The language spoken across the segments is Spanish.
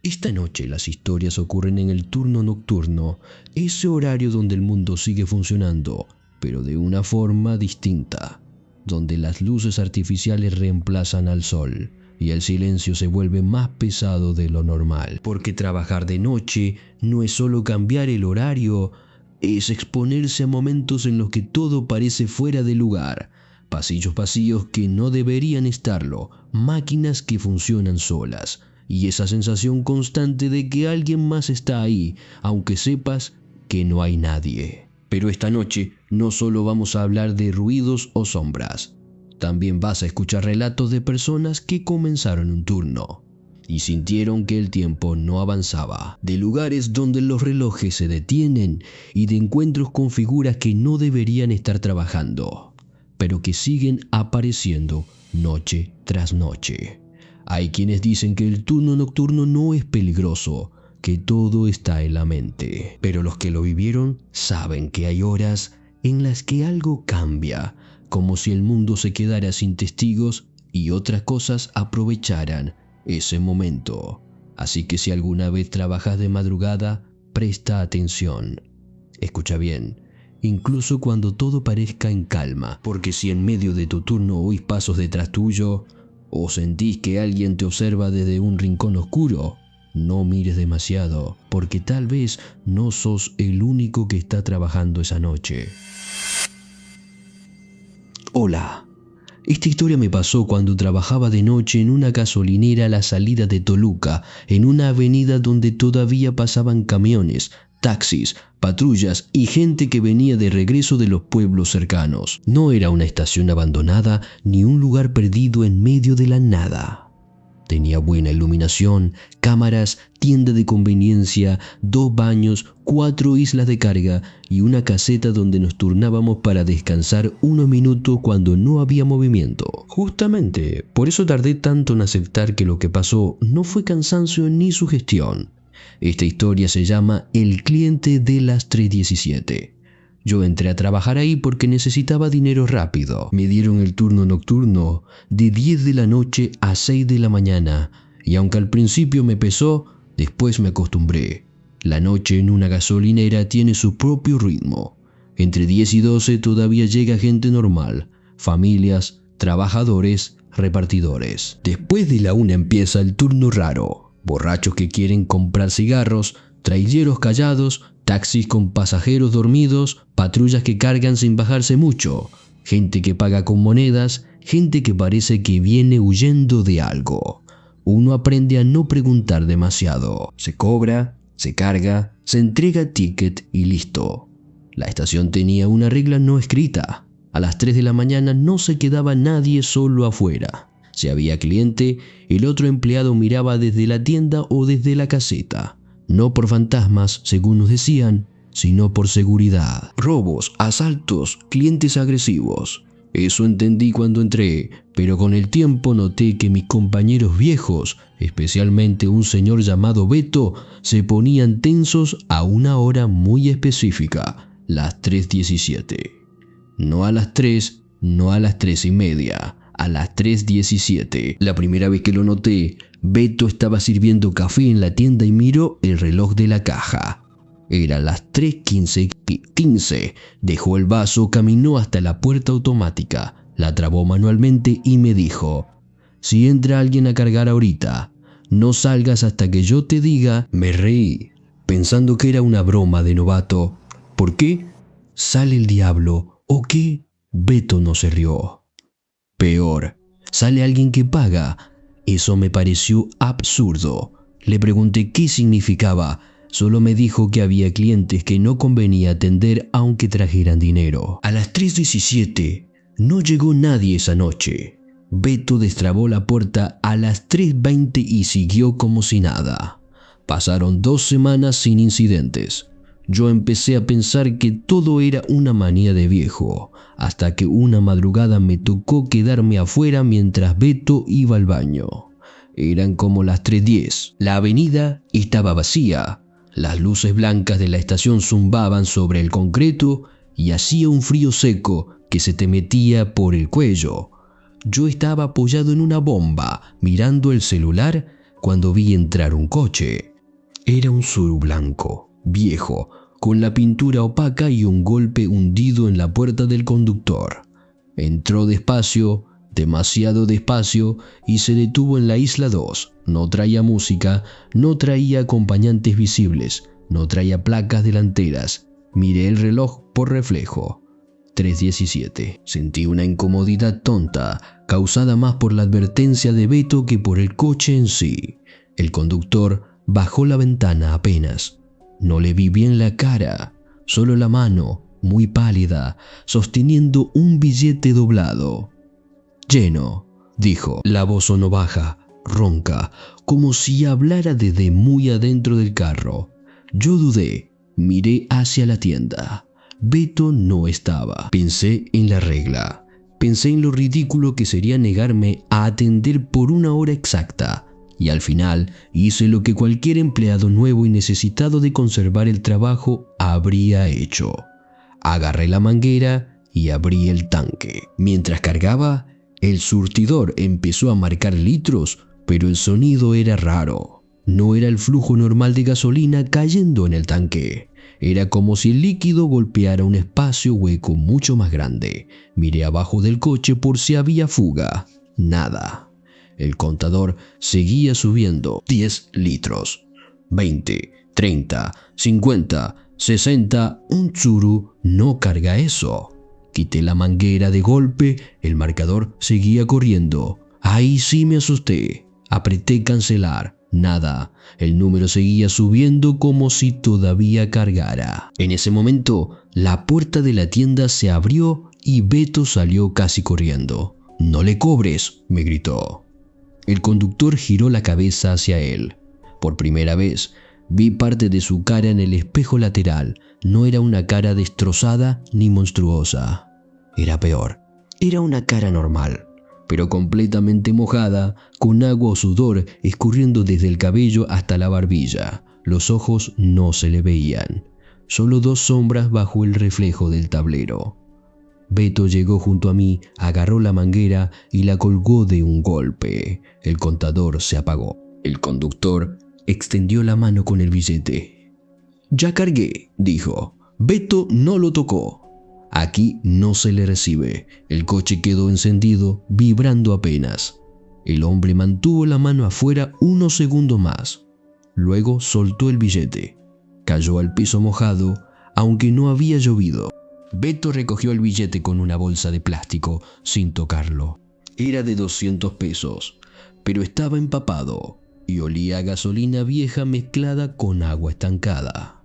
Esta noche las historias ocurren en el turno nocturno, ese horario donde el mundo sigue funcionando, pero de una forma distinta, donde las luces artificiales reemplazan al sol y el silencio se vuelve más pesado de lo normal. Porque trabajar de noche no es solo cambiar el horario, es exponerse a momentos en los que todo parece fuera de lugar. Pasillos vacíos que no deberían estarlo, máquinas que funcionan solas, y esa sensación constante de que alguien más está ahí, aunque sepas que no hay nadie. Pero esta noche no solo vamos a hablar de ruidos o sombras, también vas a escuchar relatos de personas que comenzaron un turno y sintieron que el tiempo no avanzaba, de lugares donde los relojes se detienen y de encuentros con figuras que no deberían estar trabajando, pero que siguen apareciendo noche tras noche. Hay quienes dicen que el turno nocturno no es peligroso, que todo está en la mente. Pero los que lo vivieron saben que hay horas en las que algo cambia, como si el mundo se quedara sin testigos y otras cosas aprovecharan ese momento. Así que si alguna vez trabajas de madrugada, presta atención. Escucha bien. Incluso cuando todo parezca en calma, porque si en medio de tu turno oís pasos detrás tuyo, o sentís que alguien te observa desde un rincón oscuro, no mires demasiado, porque tal vez no sos el único que está trabajando esa noche. Hola, esta historia me pasó cuando trabajaba de noche en una gasolinera a la salida de Toluca, en una avenida donde todavía pasaban camiones, taxis, patrullas y gente que venía de regreso de los pueblos cercanos. No era una estación abandonada ni un lugar perdido en medio de la nada. Tenía buena iluminación, cámaras, tienda de conveniencia, 2 baños, 4 islas de carga y una caseta donde nos turnábamos para descansar unos minutos cuando no había movimiento. Justamente, por eso tardé tanto en aceptar que lo que pasó no fue cansancio ni sugestión. Esta historia se llama El cliente de las 3:17. Yo entré a trabajar ahí porque necesitaba dinero rápido. Me dieron el turno nocturno de 10 de la noche a 6 de la mañana y aunque al principio me pesó, después me acostumbré. La noche en una gasolinera tiene su propio ritmo. Entre 10 y 12 todavía llega gente normal, familias, trabajadores, repartidores. Después de la 1 empieza el turno raro. Borrachos que quieren comprar cigarros, traileros callados, taxis con pasajeros dormidos, patrullas que cargan sin bajarse mucho, gente que paga con monedas, gente que parece que viene huyendo de algo. Uno aprende a no preguntar demasiado. Se cobra, se carga, se entrega ticket y listo. La estación tenía una regla no escrita. A las 3 de la mañana no se quedaba nadie solo afuera. Si había cliente, el otro empleado miraba desde la tienda o desde la caseta. No por fantasmas, según nos decían, sino por seguridad. Robos, asaltos, clientes agresivos. Eso entendí cuando entré, pero con el tiempo noté que mis compañeros viejos, especialmente un señor llamado Beto, se ponían tensos a una hora muy específica, las 3:17. No a las 3, no a las 3:30. A las 3:17. La primera vez que lo noté, Beto estaba sirviendo café en la tienda y miró el reloj de la caja. Era las 3:15. Dejó el vaso, caminó hasta la puerta automática, la trabó manualmente y me dijo: si entra alguien a cargar ahorita, no salgas hasta que yo te diga. Me reí, pensando que era una broma de novato. ¿Por qué? ¿Sale el diablo o qué? Beto no se rió. Peor, sale alguien que paga. Eso me pareció absurdo. Le pregunté qué significaba. Solo me dijo que había clientes que no convenía atender aunque trajeran dinero. A las 3:17 no llegó nadie esa noche. Beto destrabó la puerta a las 3:20 y siguió como si nada. Pasaron 2 semanas sin incidentes. Yo empecé a pensar que todo era una manía de viejo, hasta que una madrugada me tocó quedarme afuera mientras Beto iba al baño. Eran como las 3:10. La avenida estaba vacía. Las luces blancas de la estación zumbaban sobre el concreto y hacía un frío seco que se te metía por el cuello. Yo estaba apoyado en una bomba, mirando el celular, cuando vi entrar un coche. Era un Tsuru blanco, viejo, con la pintura opaca y un golpe hundido en la puerta del conductor. Entró despacio, demasiado despacio, y se detuvo en la isla 2. No traía música, no traía acompañantes visibles, no traía placas delanteras. Miré el reloj por reflejo. 3:17. Sentí una incomodidad tonta, causada más por la advertencia de Beto que por el coche en sí. El conductor bajó la ventana apenas. No le vi bien la cara, solo la mano, muy pálida, sosteniendo un billete doblado. «Lleno», dijo. La voz sonó baja, ronca, como si hablara desde muy adentro del carro. Yo dudé, miré hacia la tienda. Beto no estaba. Pensé en la regla. Pensé en lo ridículo que sería negarme a atender por una hora exacta. Y al final hice lo que cualquier empleado nuevo y necesitado de conservar el trabajo habría hecho. Agarré la manguera y abrí el tanque. Mientras cargaba, el surtidor empezó a marcar litros, pero el sonido era raro. No era el flujo normal de gasolina cayendo en el tanque. Era como si el líquido golpeara un espacio hueco mucho más grande. Miré abajo del coche por si había fuga. Nada. El contador seguía subiendo. 10 litros. 20, 30, 50, 60. Un Tsuru no carga eso. Quité la manguera de golpe. El marcador seguía corriendo. Ahí sí me asusté. Apreté cancelar. Nada. El número seguía subiendo como si todavía cargara. En ese momento, la puerta de la tienda se abrió y Beto salió casi corriendo. «No le cobres», me gritó. El conductor giró la cabeza hacia él. Por primera vez, vi parte de su cara en el espejo lateral. No era una cara destrozada ni monstruosa. Era peor. Era una cara normal, pero completamente mojada, con agua o sudor escurriendo desde el cabello hasta la barbilla. Los ojos no se le veían, solo dos sombras bajo el reflejo del tablero. Beto llegó junto a mí, agarró la manguera y la colgó de un golpe. El contador se apagó. El conductor extendió la mano con el billete. «Ya cargué», dijo. «Beto no lo tocó. Aquí no se le recibe». El coche quedó encendido, vibrando apenas. El hombre mantuvo la mano afuera unos segundos más. Luego soltó el billete. Cayó al piso mojado, aunque no había llovido. Beto recogió el billete con una bolsa de plástico, sin tocarlo. Era de 200 pesos, pero estaba empapado y olía a gasolina vieja mezclada con agua estancada.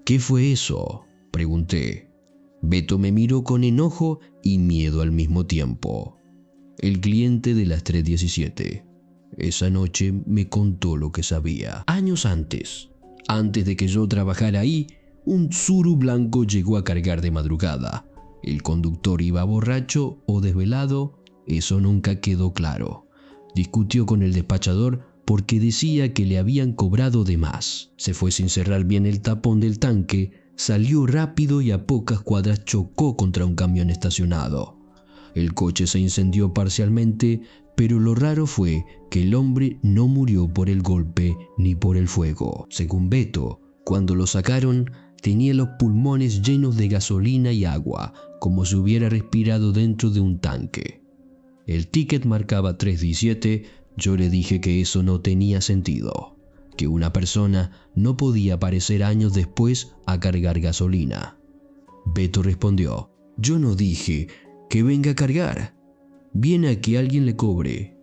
«¿Qué fue eso?», pregunté. Beto me miró con enojo y miedo al mismo tiempo. «El cliente de las 3:17. Esa noche me contó lo que sabía. Años antes de que yo trabajara ahí, un Tsuru blanco llegó a cargar de madrugada. El conductor iba borracho o desvelado, eso nunca quedó claro. Discutió con el despachador porque decía que le habían cobrado de más. Se fue sin cerrar bien el tapón del tanque, salió rápido y a pocas cuadras chocó contra un camión estacionado. El coche se incendió parcialmente, pero lo raro fue que el hombre no murió por el golpe ni por el fuego. Según Beto, cuando lo sacaron, tenía los pulmones llenos de gasolina y agua, como si hubiera respirado dentro de un tanque. El ticket marcaba 3:17. Yo le dije que eso no tenía sentido, que una persona no podía aparecer años después a cargar gasolina. Beto respondió: «Yo no dije que venga a cargar. Viene a que alguien le cobre».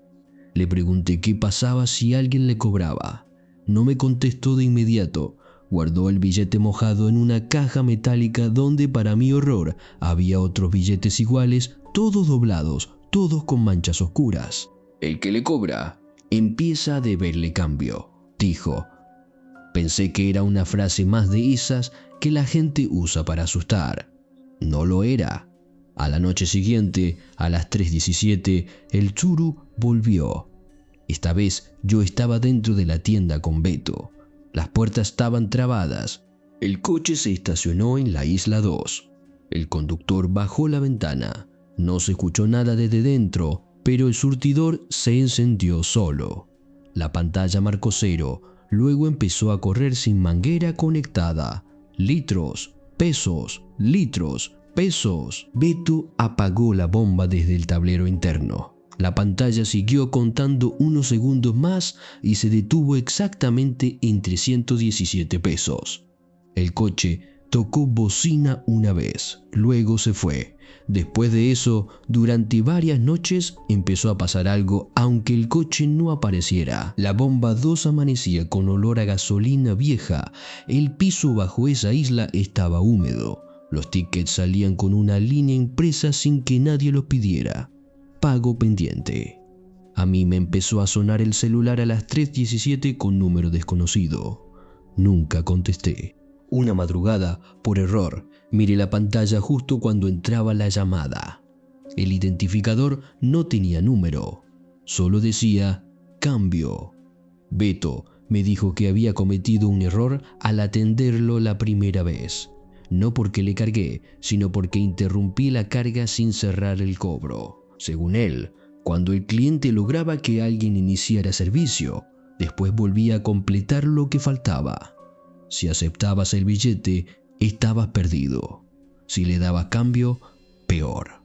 Le pregunté qué pasaba si alguien le cobraba. No me contestó de inmediato. Guardó el billete mojado en una caja metálica donde, para mi horror, había otros billetes iguales, todos doblados, todos con manchas oscuras. «El que le cobra empieza a deberle cambio», dijo. Pensé que era una frase más de esas que la gente usa para asustar. No lo era. A la noche siguiente, a las 3:17, el Tsuru volvió. Esta vez yo estaba dentro de la tienda con Beto. Las puertas estaban trabadas. El coche se estacionó en la isla 2. El conductor bajó la ventana. No se escuchó nada desde dentro, pero el surtidor se encendió solo. La pantalla marcó 0. Luego empezó a correr sin manguera conectada. Litros, pesos, litros, pesos. Beto apagó la bomba desde el tablero interno. La pantalla siguió contando unos segundos más y se detuvo exactamente en 317 pesos. El coche tocó bocina una vez, luego se fue. Después de eso, durante varias noches empezó a pasar algo aunque el coche no apareciera. La bomba 2 amanecía con olor a gasolina vieja. El piso bajo esa isla estaba húmedo. Los tickets salían con una línea impresa sin que nadie los pidiera. Pago pendiente. A mí me empezó a sonar el celular a las 3:17 con número desconocido. Nunca contesté. Una madrugada, por error, miré la pantalla justo cuando entraba la llamada. El identificador no tenía número, solo decía cambio. Beto me dijo que había cometido un error al atenderlo la primera vez. No porque le cargué, sino porque interrumpí la carga sin cerrar el cobro. Según él, cuando el cliente lograba que alguien iniciara servicio, después volvía a completar lo que faltaba. Si aceptabas el billete, estabas perdido. Si le dabas cambio, peor.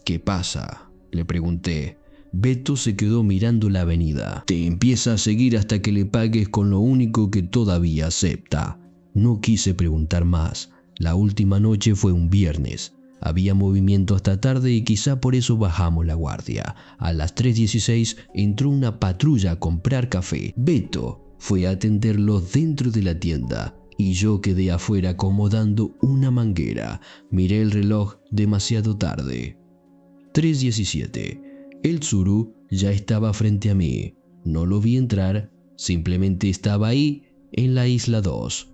¿Qué pasa?, le pregunté. Beto se quedó mirando la avenida. Te empieza a seguir hasta que le pagues con lo único que todavía acepta. No quise preguntar más. La última noche fue un viernes. Había movimiento hasta tarde y quizá por eso bajamos la guardia. A las 3:16 entró una patrulla a comprar café. Beto fue a atenderlos dentro de la tienda y yo quedé afuera acomodando una manguera. Miré el reloj demasiado tarde. 3:17. El Tsuru ya estaba frente a mí. No lo vi entrar, simplemente estaba ahí en la isla 2.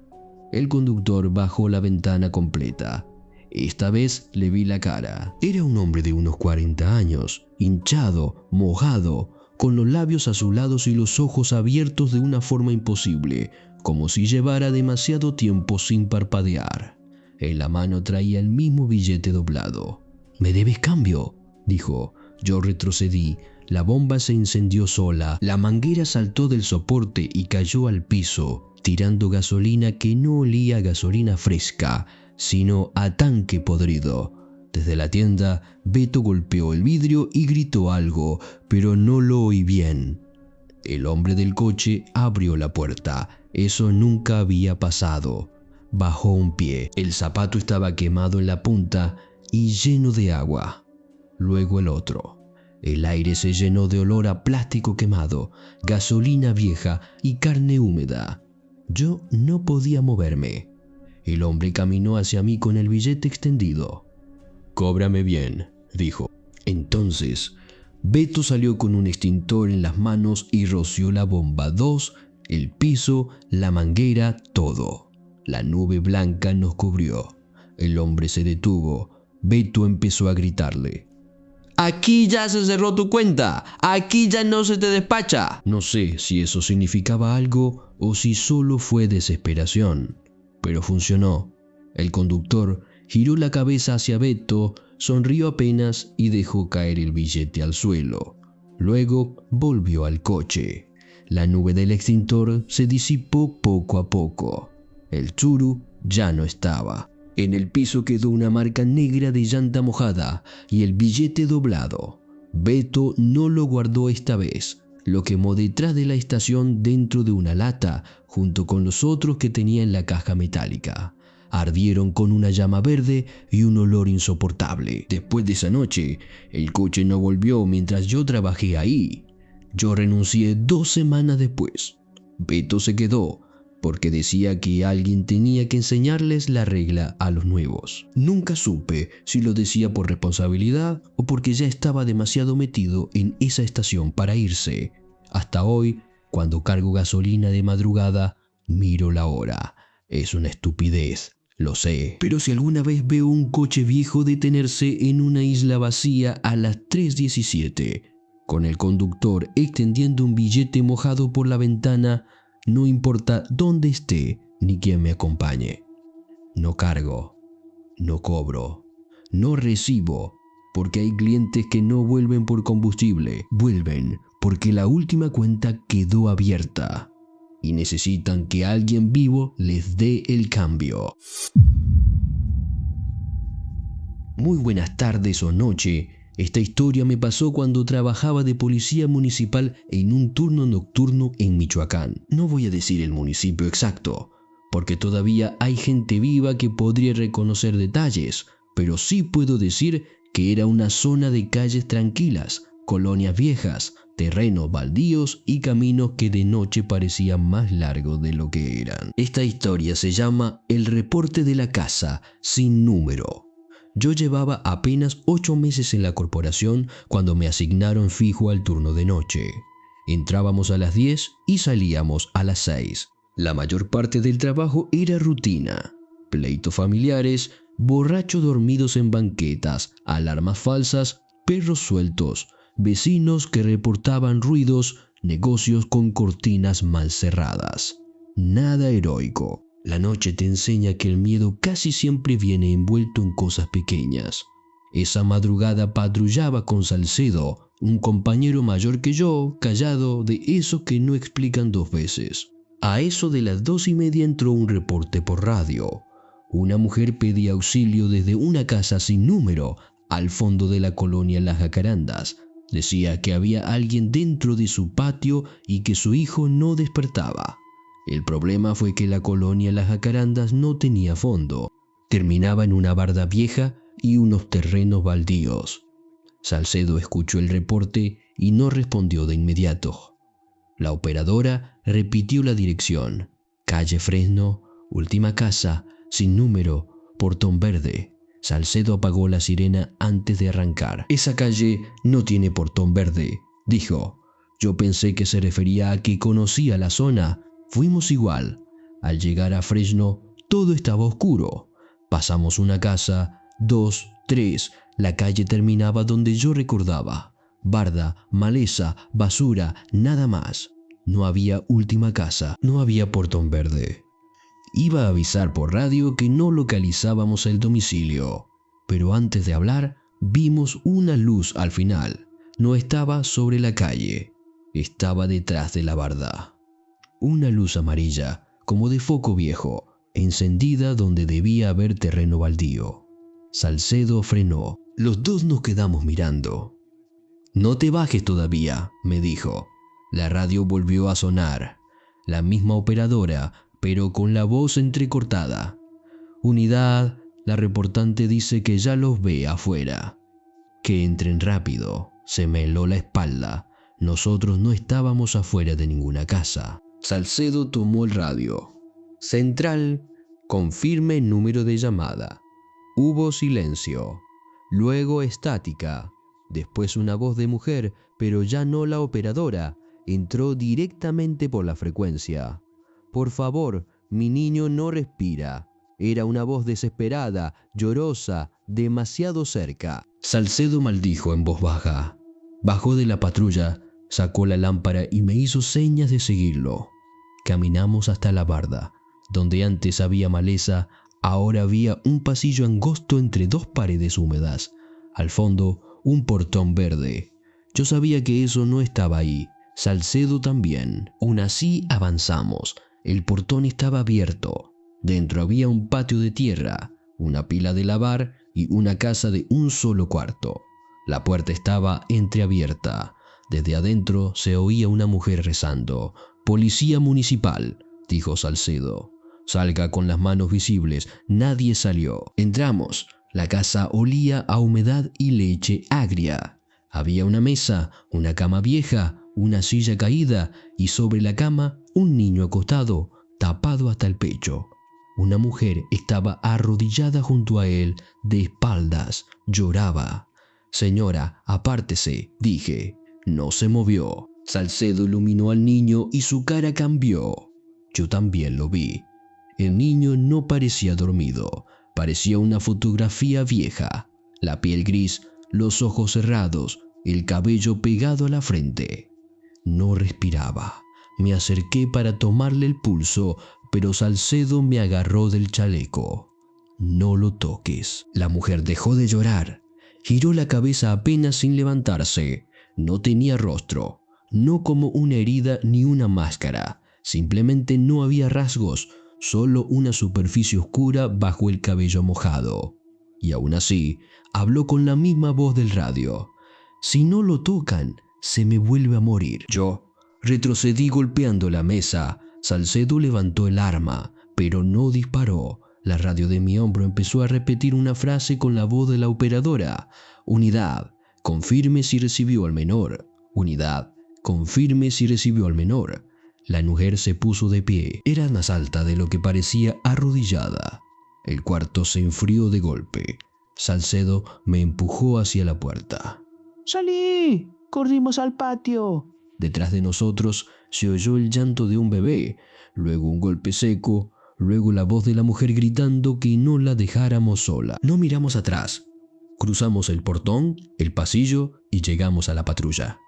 El conductor bajó la ventana completa. Esta vez le vi la cara. Era un hombre de unos 40 años, hinchado, mojado, con los labios azulados y los ojos abiertos de una forma imposible, como si llevara demasiado tiempo sin parpadear. En la mano traía el mismo billete doblado. «¿Me debes cambio?», dijo. Yo retrocedí. La bomba se incendió sola. La manguera saltó del soporte y cayó al piso, tirando gasolina que no olía a gasolina fresca, sino a tanque podrido. Desde la tienda, Beto golpeó el vidrio y gritó algo, pero no lo oí bien. El hombre del coche abrió la puerta. Eso nunca había pasado. Bajó un pie. El zapato estaba quemado en la punta y lleno de agua. Luego el otro. El aire se llenó de olor a plástico quemado, gasolina vieja y carne húmeda. Yo no podía moverme. El hombre caminó hacia mí con el billete extendido. «Cóbrame bien», dijo. Entonces, Beto salió con un extintor en las manos y roció la bomba 2, el piso, la manguera, todo. La nube blanca nos cubrió. El hombre se detuvo. Beto empezó a gritarle: «¡Aquí ya se cerró tu cuenta! ¡Aquí ya no se te despacha!». No sé si eso significaba algo o si solo fue desesperación, pero funcionó. El conductor giró la cabeza hacia Beto, sonrió apenas y dejó caer el billete al suelo. Luego volvió al coche. La nube del extintor se disipó poco a poco. El Tsuru ya no estaba. En el piso quedó una marca negra de llanta mojada y el billete doblado. Beto no lo guardó esta vez. Lo quemó detrás de la estación dentro de una lata, junto con los otros que tenía en la caja metálica. Ardieron con una llama verde y un olor insoportable. Después de esa noche, el coche no volvió mientras yo trabajé ahí. Yo renuncié 2 semanas después. Beto se quedó, porque decía que alguien tenía que enseñarles la regla a los nuevos. Nunca supe si lo decía por responsabilidad o porque ya estaba demasiado metido en esa estación para irse. Hasta hoy, cuando cargo gasolina de madrugada, miro la hora. Es una estupidez, lo sé. Pero si alguna vez veo un coche viejo detenerse en una isla vacía a las 3:17, con el conductor extendiendo un billete mojado por la ventana, no importa dónde esté ni quién me acompañe. No cargo, no cobro, no recibo, porque hay clientes que no vuelven por combustible, vuelven porque la última cuenta quedó abierta y necesitan que alguien vivo les dé el cambio. Muy buenas tardes o noche. Esta historia me pasó cuando trabajaba de policía municipal en un turno nocturno en Michoacán. No voy a decir el municipio exacto, porque todavía hay gente viva que podría reconocer detalles, pero sí puedo decir que era una zona de calles tranquilas, colonias viejas, terrenos baldíos y caminos que de noche parecían más largos de lo que eran. Esta historia se llama El reporte de la casa sin número. Yo llevaba apenas 8 meses en la corporación cuando me asignaron fijo al turno de noche. Entrábamos a las 10 y salíamos a las 6. La mayor parte del trabajo era rutina. Pleitos familiares, borrachos dormidos en banquetas, alarmas falsas, perros sueltos, vecinos que reportaban ruidos, negocios con cortinas mal cerradas. Nada heroico. La noche te enseña que el miedo casi siempre viene envuelto en cosas pequeñas. Esa madrugada patrullaba con Salcedo, un compañero mayor que yo, callado, de esos que no explican 2 veces. A eso de las 2:30 entró un reporte por radio. Una mujer pedía auxilio desde una casa sin número, al fondo de la colonia Las Jacarandas. Decía que había alguien dentro de su patio y que su hijo no despertaba. El problema fue que la colonia Las Jacarandas no tenía fondo. Terminaba en una barda vieja y unos terrenos baldíos. Salcedo escuchó el reporte y no respondió de inmediato. La operadora repitió la dirección: calle Fresno, última casa, sin número, portón verde. Salcedo apagó la sirena antes de arrancar. Esa calle no tiene portón verde, dijo. Yo pensé que se refería a que conocía la zona. Fuimos igual. Al llegar a Fresno, todo estaba oscuro. Pasamos una casa, 2, 3. La calle terminaba donde yo recordaba. Barda, maleza, basura, nada más. No había última casa, no había portón verde. Iba a avisar por radio que no localizábamos el domicilio, pero antes de hablar, vimos una luz al final. No estaba sobre la calle, estaba detrás de la barda. Una luz amarilla, como de foco viejo, encendida donde debía haber terreno baldío. Salcedo frenó. Los dos nos quedamos mirando. «No te bajes todavía», me dijo. La radio volvió a sonar. La misma operadora, pero con la voz entrecortada. «Unidad, la reportante dice que ya los ve afuera. Que entren rápido». Se me heló la espalda. Nosotros no estábamos afuera de ninguna casa. Salcedo tomó el radio. «Central, confirme número de llamada». Hubo silencio. Luego estática. Después una voz de mujer, pero ya no la operadora. Entró directamente por la frecuencia. «Por favor, mi niño no respira». Era una voz desesperada, llorosa, demasiado cerca. Salcedo maldijo en voz baja. Bajó de la patrulla, sacó la lámpara y me hizo señas de seguirlo. Caminamos hasta la barda. Donde antes había maleza, ahora había un pasillo angosto entre 2 paredes húmedas. Al fondo, un portón verde. Yo sabía que eso no estaba ahí. Salcedo también. Aún así avanzamos. El portón estaba abierto. Dentro había un patio de tierra, una pila de lavar y una casa de un solo cuarto. La puerta estaba entreabierta. Desde adentro se oía una mujer rezando. «Policía municipal», dijo Salcedo. «Salga con las manos visibles». Nadie salió. Entramos. La casa olía a humedad y leche agria. Había una mesa, una cama vieja, una silla caída y sobre la cama un niño acostado, tapado hasta el pecho. Una mujer estaba arrodillada junto a él, de espaldas, lloraba. «Señora, apártese», dije. No se movió. Salcedo iluminó al niño y su cara cambió. Yo también lo vi. El niño no parecía dormido. Parecía una fotografía vieja. La piel gris, los ojos cerrados, el cabello pegado a la frente. No respiraba. Me acerqué para tomarle el pulso, pero Salcedo me agarró del chaleco. «No lo toques». La mujer dejó de llorar. Giró la cabeza apenas sin levantarse. No tenía rostro. no como una herida ni una máscara. Simplemente no había rasgos, solo una superficie oscura bajo el cabello mojado. Y aún así, habló con la misma voz del radio. Si no lo tocan, se me vuelve a morir. Yo retrocedí golpeando la mesa. Salcedo levantó el arma, pero no disparó. La radio de mi hombro empezó a repetir una frase con la voz de la operadora. Unidad, confirme si recibió al menor. Unidad, confirme si recibió al menor. La mujer se puso de pie. Era más alta de lo que parecía, arrodillada. El cuarto se enfrió de golpe. Salcedo me empujó hacia la puerta. ¡Salí! ¡Corrimos al patio! Detrás de nosotros se oyó el llanto de un bebé, luego un golpe seco, luego la voz de la mujer gritando que no la dejáramos sola. No miramos atrás. Cruzamos el portón, el pasillo y llegamos a la patrulla.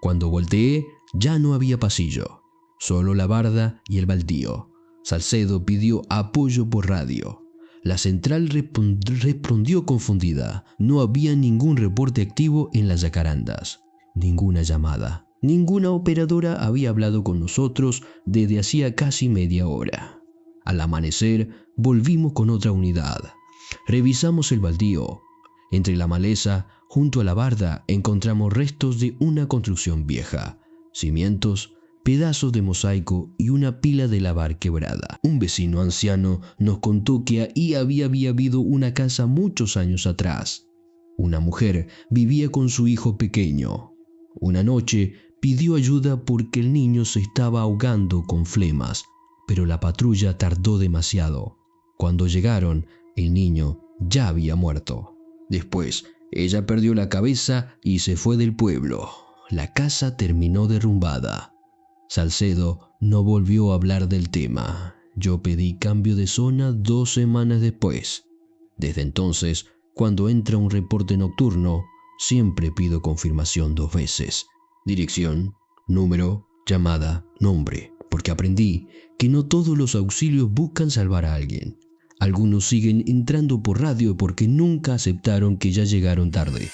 Cuando volteé, ya no había pasillo, solo la barda y el baldío. Salcedo pidió apoyo por radio. La central respondió confundida. No había ningún reporte activo en las jacarandas, ninguna llamada. Ninguna operadora había hablado con nosotros desde hacía casi media hora. Al amanecer, volvimos con otra unidad. Revisamos el baldío. Entre la maleza, junto a la barda, encontramos restos de una construcción vieja, cimientos, pedazos de mosaico y una pila de lavar quebrada. Un vecino anciano nos contó que ahí había habido una casa muchos años atrás. Una mujer vivía con su hijo pequeño. Una noche pidió ayuda porque el niño se estaba ahogando con flemas, pero la patrulla tardó demasiado. Cuando llegaron, el niño ya había muerto. Después, ella perdió la cabeza y se fue del pueblo. La casa terminó derrumbada. Salcedo no volvió a hablar del tema. Yo pedí cambio de zona 2 semanas después. Desde entonces, cuando entra un reporte nocturno, siempre pido confirmación 2 veces. Dirección, número, llamada, nombre. Porque aprendí que no todos los auxilios buscan salvar a alguien. Algunos siguen entrando por radio porque nunca aceptaron que ya llegaron tarde.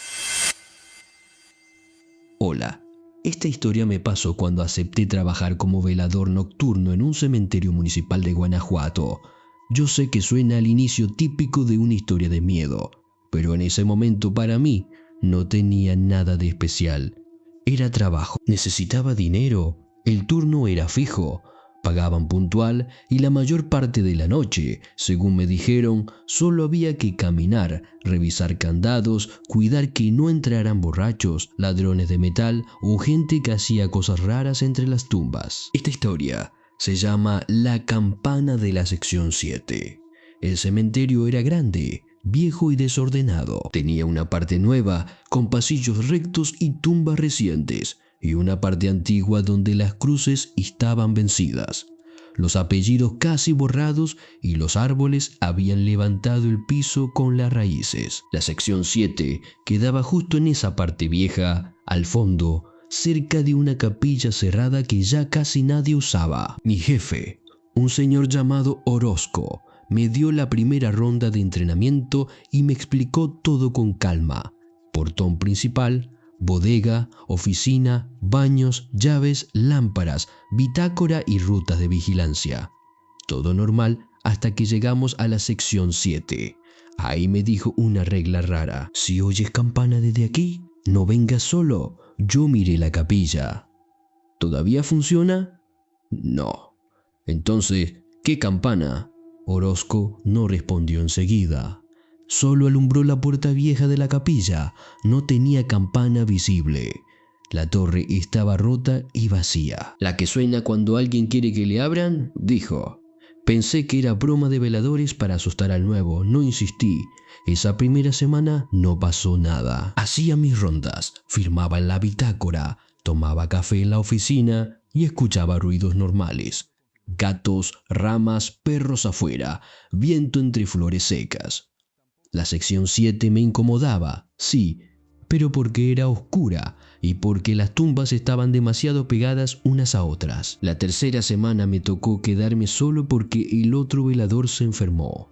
Hola. Esta historia me pasó cuando acepté trabajar como velador nocturno en un cementerio municipal de Guanajuato. Yo sé que suena al inicio típico de una historia de miedo, pero en ese momento para mí no tenía nada de especial. Era trabajo, necesitaba dinero, el turno era fijo, pagaban puntual y la mayor parte de la noche, según me dijeron, solo había que caminar, revisar candados, cuidar que no entraran borrachos, ladrones de metal o gente que hacía cosas raras entre las tumbas. Esta historia se llama La Campana de la sección 7. El cementerio era grande, viejo y desordenado. Tenía una parte nueva, con pasillos rectos y tumbas recientes, y una parte antigua donde las cruces estaban vencidas, los apellidos casi borrados y los árboles habían levantado el piso con las raíces. La sección 7 quedaba justo en esa parte vieja, al fondo, cerca de una capilla cerrada que ya casi nadie usaba. Mi jefe, un señor llamado Orozco, me dio la primera ronda de entrenamiento y me explicó todo con calma. Portón principal, bodega, oficina, baños, llaves, lámparas, bitácora y rutas de vigilancia. Todo normal hasta que llegamos a la sección 7. Ahí me dijo una regla rara. Si oyes campana desde aquí, no vengas solo. Yo miré la capilla. ¿Todavía funciona? No. Entonces, ¿qué campana? Orozco no respondió enseguida. Solo alumbró la puerta vieja de la capilla. No tenía campana visible. La torre estaba rota y vacía. ¿La que suena cuando alguien quiere que le abran? Dijo. Pensé que era broma de veladores para asustar al nuevo. No insistí. Esa primera semana no pasó nada. Hacía mis rondas, firmaba en la bitácora, tomaba café en la oficina y escuchaba ruidos normales. Gatos, ramas, perros afuera, viento entre flores secas. La sección 7 me incomodaba, sí, pero porque era oscura y porque las tumbas estaban demasiado pegadas unas a otras. La tercera semana me tocó quedarme solo porque el otro velador se enfermó.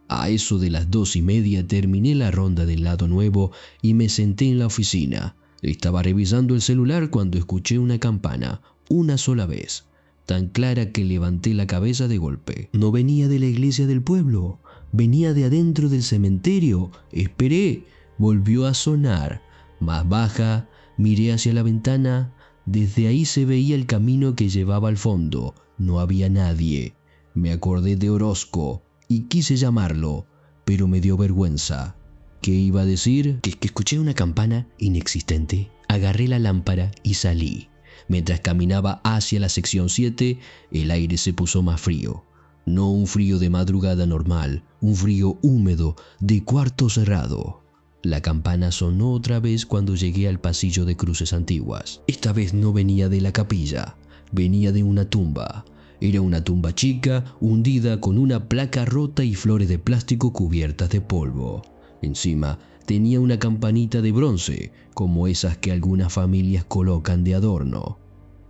A eso de las 2:30 terminé la ronda del lado nuevo y me senté en la oficina. Estaba revisando el celular cuando escuché una campana, una sola vez, tan clara que levanté la cabeza de golpe. No venía de la iglesia del pueblo, venía de adentro del cementerio. Esperé, volvió a sonar, más baja, miré hacia la ventana. Desde ahí se veía el camino que llevaba al fondo. No había nadie. Me acordé de Orozco y quise llamarlo, pero me dio vergüenza. ¿Qué iba a decir? Que escuché una campana inexistente. Agarré la lámpara y salí. Mientras caminaba hacia la sección 7, el aire se puso más frío. No un frío de madrugada normal, un frío húmedo de cuarto cerrado. La campana sonó otra vez cuando llegué al pasillo de cruces antiguas. Esta vez no venía de la capilla, venía de una tumba. Era una tumba chica, hundida con una placa rota y flores de plástico cubiertas de polvo. Encima tenía una campanita de bronce, como esas que algunas familias colocan de adorno.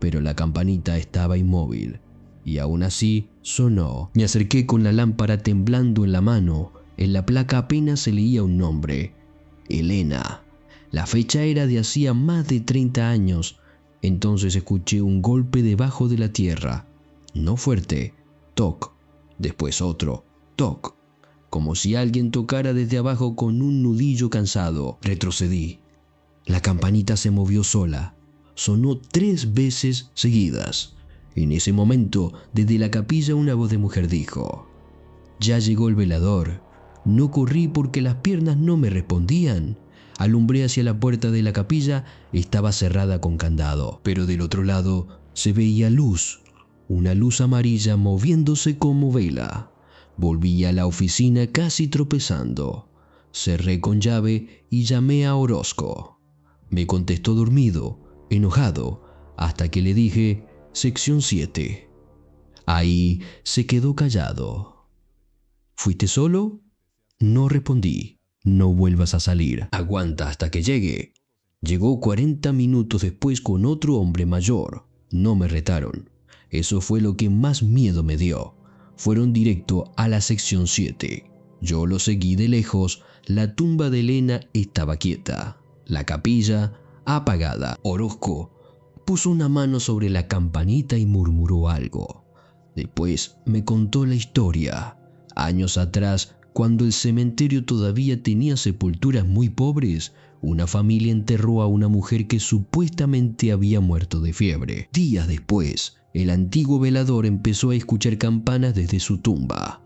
Pero la campanita estaba inmóvil, y aún así sonó. Me acerqué con la lámpara temblando en la mano. En la placa apenas se leía un nombre: Elena. La fecha era de hacía más de 30 años. Entonces escuché un golpe debajo de la tierra. No fuerte, toc. Después otro, toc. Como si alguien tocara desde abajo con un nudillo cansado. Retrocedí. La campanita se movió sola. Sonó 3 veces seguidas. En ese momento, desde la capilla una voz de mujer dijo: «Ya llegó el velador». No corrí porque las piernas no me respondían. Alumbré hacia la puerta de la capilla. Estaba cerrada con candado, pero del otro lado se veía luz. Una luz amarilla moviéndose como vela. Volví a la oficina casi tropezando. Cerré con llave y llamé a Orozco. Me contestó dormido, enojado, hasta que le dije sección 7. Ahí se quedó callado. ¿Fuiste solo? No respondí. No vuelvas a salir. Aguanta hasta que llegue. Llegó 40 minutos después con otro hombre mayor. No me retaron. Eso fue lo que más miedo me dio. Fueron directo a la sección 7. Yo lo seguí de lejos. La tumba de Elena estaba quieta. La capilla apagada. Orozco puso una mano sobre la campanita y murmuró algo. Después me contó la historia. Años atrás, cuando el cementerio todavía tenía sepulturas muy pobres, una familia enterró a una mujer que supuestamente había muerto de fiebre. Días después, el antiguo velador empezó a escuchar campanas desde su tumba.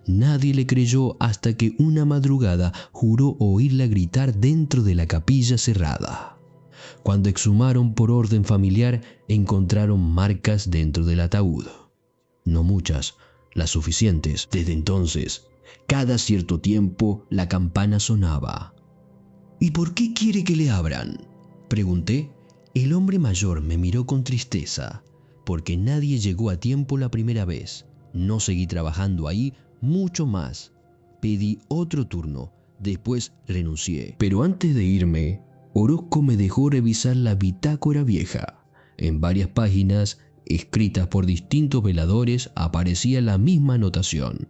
Nadie le creyó hasta que una madrugada juró oírla gritar dentro de la capilla cerrada. Cuando exhumaron por orden familiar, encontraron marcas dentro del ataúd. No muchas, las suficientes. Desde entonces, cada cierto tiempo la campana sonaba. ¿Y por qué quiere que le abran?, pregunté. El hombre mayor me miró con tristeza, porque nadie llegó a tiempo la primera vez. No seguí trabajando ahí mucho más. Pedí otro turno, después renuncié. Pero antes de irme, Orozco me dejó revisar la bitácora vieja. En varias páginas, escritas por distintos veladores, aparecía la misma anotación: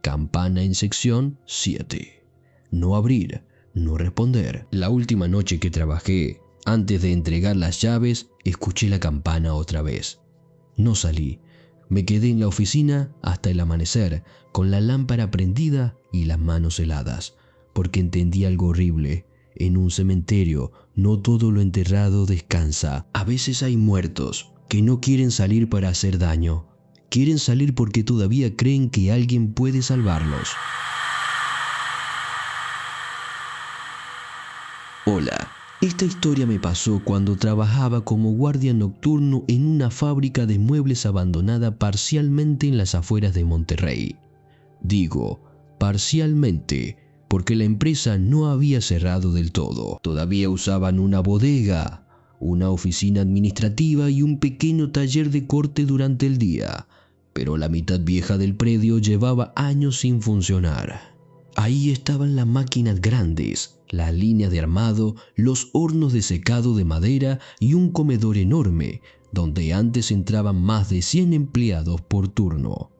campana en sección 7. No abrir, no responder. La última noche que trabajé, antes de entregar las llaves, escuché la campana otra vez. No salí. Me quedé en la oficina hasta el amanecer, con la lámpara prendida y las manos heladas, porque entendí algo horrible. En un cementerio, no todo lo enterrado descansa. A veces hay muertos que no quieren salir para hacer daño. Quieren salir porque todavía creen que alguien puede salvarlos. Hola, esta historia me pasó cuando trabajaba como guardia nocturno en una fábrica de muebles abandonada parcialmente en las afueras de Monterrey. Digo, parcialmente, porque la empresa no había cerrado del todo. Todavía usaban una bodega, una oficina administrativa y un pequeño taller de corte durante el día, pero la mitad vieja del predio llevaba años sin funcionar. Ahí estaban las máquinas grandes, las líneas de armado, los hornos de secado de madera y un comedor enorme, donde antes entraban más de 100 empleados por turno.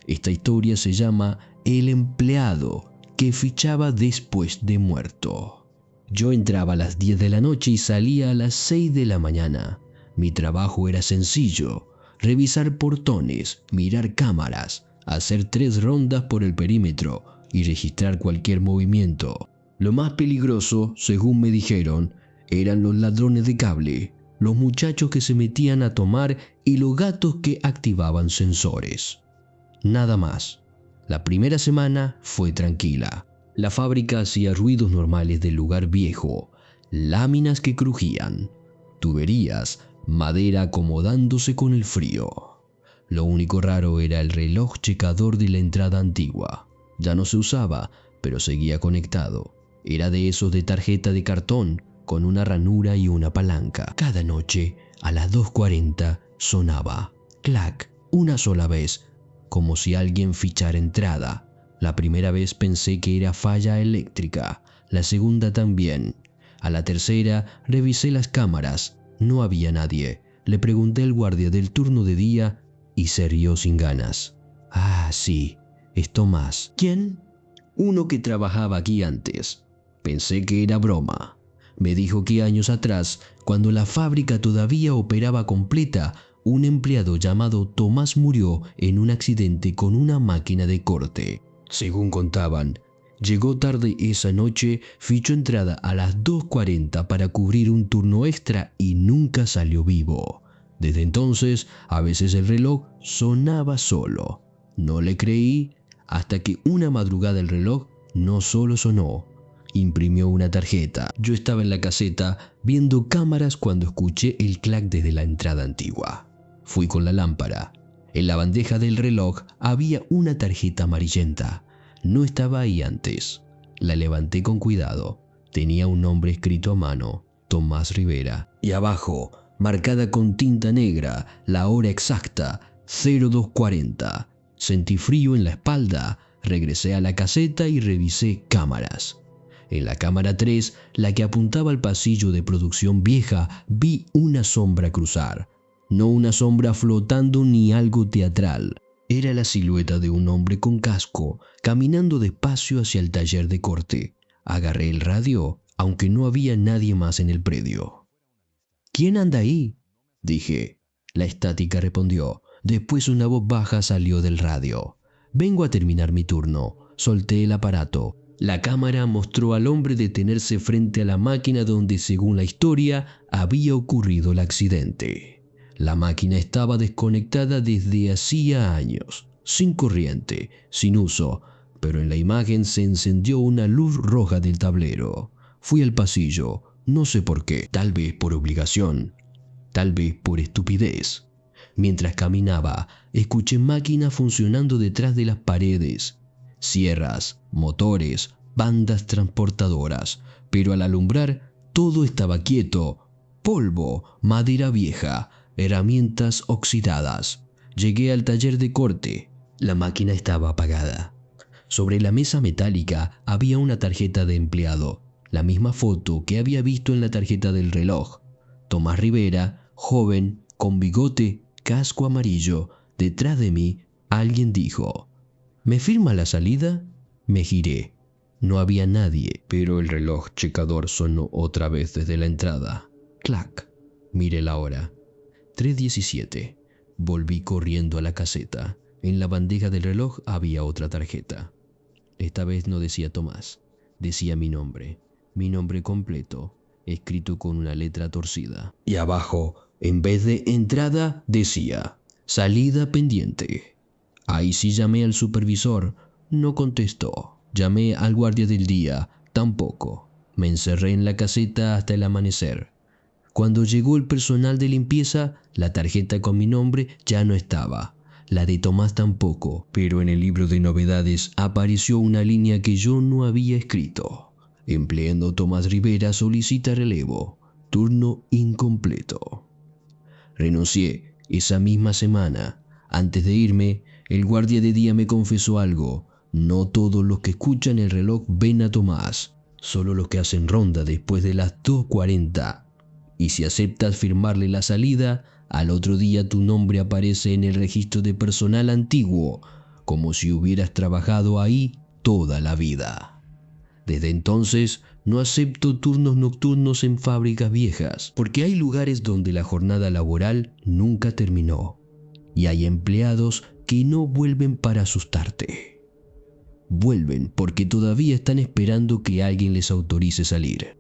Esta historia se llama El empleado que fichaba después de muerto. Yo entraba a las 10 de la noche y salía a las 6 de la mañana. Mi trabajo era sencillo: revisar portones, mirar cámaras, hacer 3 rondas por el perímetro y registrar cualquier movimiento. Lo más peligroso, según me dijeron, eran los ladrones de cable, los muchachos que se metían a tomar y los gatos que activaban sensores. Nada más. La primera semana fue tranquila. La fábrica hacía ruidos normales del lugar viejo: láminas que crujían, tuberías, madera acomodándose con el frío. Lo único raro era el reloj checador de la entrada antigua. Ya no se usaba, pero seguía conectado. Era de esos de tarjeta de cartón, con una ranura y una palanca. Cada noche, a las 2:40, sonaba clac, una sola vez, como si alguien fichara entrada. La primera vez pensé que era falla eléctrica, la segunda también. A la tercera revisé las cámaras, no había nadie. Le pregunté al guardia del turno de día y se rió sin ganas. Ah, sí, es Tomás. ¿Quién? Uno que trabajaba aquí antes. Pensé que era broma. Me dijo que años atrás, cuando la fábrica todavía operaba completa, un empleado llamado Tomás murió en un accidente con una máquina de corte. Según contaban, llegó tarde esa noche, fichó entrada a las 2:40 para cubrir un turno extra y nunca salió vivo. Desde entonces, a veces el reloj sonaba solo. No le creí hasta que una madrugada el reloj no solo sonó, imprimió una tarjeta. Yo estaba en la caseta viendo cámaras cuando escuché el clac desde la entrada antigua. Fui con la lámpara. En la bandeja del reloj había una tarjeta amarillenta. No estaba ahí antes. La levanté con cuidado. Tenía un nombre escrito a mano: Tomás Rivera. Y abajo, marcada con tinta negra, la hora exacta: 02:40. Sentí frío en la espalda. Regresé a la caseta y revisé cámaras. En la cámara 3, la que apuntaba al pasillo de producción vieja, vi una sombra cruzar. No una sombra flotando ni algo teatral. Era la silueta de un hombre con casco, caminando despacio hacia el taller de corte. Agarré el radio, aunque no había nadie más en el predio. ¿Quién anda ahí?, dije. La estática respondió. Después una voz baja salió del radio. Vengo a terminar mi turno. Solté el aparato. La cámara mostró al hombre detenerse frente a la máquina donde, según la historia, había ocurrido el accidente. La máquina estaba desconectada desde hacía años, sin corriente, sin uso, pero en la imagen se encendió una luz roja del tablero. Fui al pasillo, no sé por qué, tal vez por obligación, tal vez por estupidez. Mientras caminaba, escuché máquinas funcionando detrás de las paredes, sierras, motores, bandas transportadoras, pero al alumbrar todo estaba quieto: polvo, madera vieja, herramientas oxidadas. Llegué al taller de corte. La máquina estaba apagada. Sobre la mesa metálica había una tarjeta de empleado, la misma foto que había visto en la tarjeta del reloj. Tomás Rivera, joven, con bigote, casco amarillo. Detrás de mí, alguien dijo: ¿Me firma la salida? Me giré. No había nadie, pero el reloj checador sonó otra vez desde la entrada. Clac. Miré la hora. 3:17. Volví corriendo a la caseta. En la bandeja del reloj había otra tarjeta. Esta vez no decía Tomás, decía mi nombre completo, escrito con una letra torcida. Y abajo, en vez de entrada, decía salida pendiente. Ahí sí llamé al supervisor, no contestó. Llamé al guardia del día, tampoco. Me encerré en la caseta hasta el amanecer. Cuando llegó el personal de limpieza, la tarjeta con mi nombre ya no estaba. La de Tomás tampoco, pero en el libro de novedades apareció una línea que yo no había escrito. Empleado Tomás Rivera solicita relevo. Turno incompleto. Renuncié esa misma semana. Antes de irme, el guardia de día me confesó algo. No todos los que escuchan el reloj ven a Tomás, solo los que hacen ronda después de las 2:40. Y si aceptas firmarle la salida, al otro día tu nombre aparece en el registro de personal antiguo, como si hubieras trabajado ahí toda la vida. Desde entonces, no acepto turnos nocturnos en fábricas viejas, porque hay lugares donde la jornada laboral nunca terminó y hay empleados que no vuelven para asustarte. Vuelven porque todavía están esperando que alguien les autorice salir.